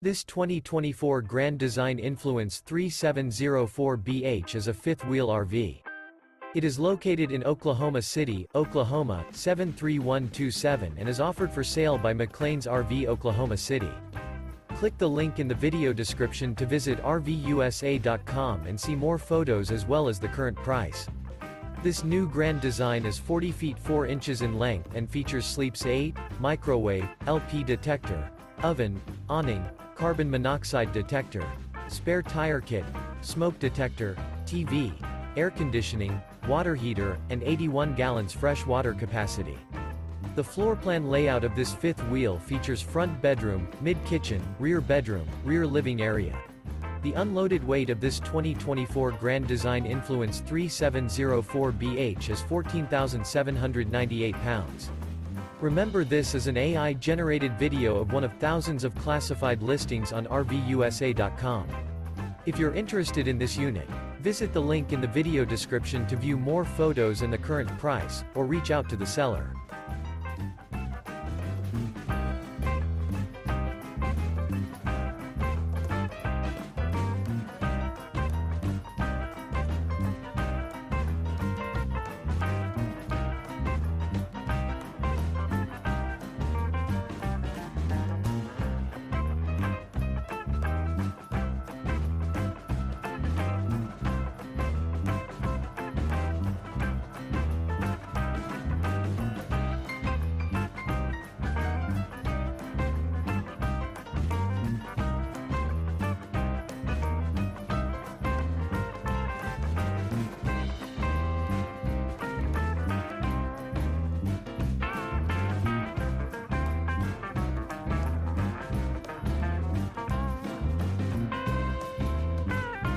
This 2024 Grand Design Influence 3704BH is a fifth-wheel RV. It is located in Oklahoma City, Oklahoma, 73127 and is offered for sale by McClain's RV Oklahoma City. Click the link in the video description to visit RVUSA.com and see more photos as well as the current price. This new Grand Design is 40 feet 4 inches in length and features sleeps 8, microwave, LP detector, oven, awning, carbon monoxide detector, spare tire kit, smoke detector, TV, air conditioning, water heater, and 81 gallons fresh water capacity. The floor plan layout of this fifth wheel features front bedroom, mid-kitchen, rear bedroom, rear living area. The unloaded weight of this 2024 Grand Design Influence 3704BH is 14,798 pounds. Remember, this is an AI-generated video of one of thousands of classified listings on RVUSA.com. If you're interested in this unit, visit the link in the video description to view more photos and the current price, or reach out to the seller.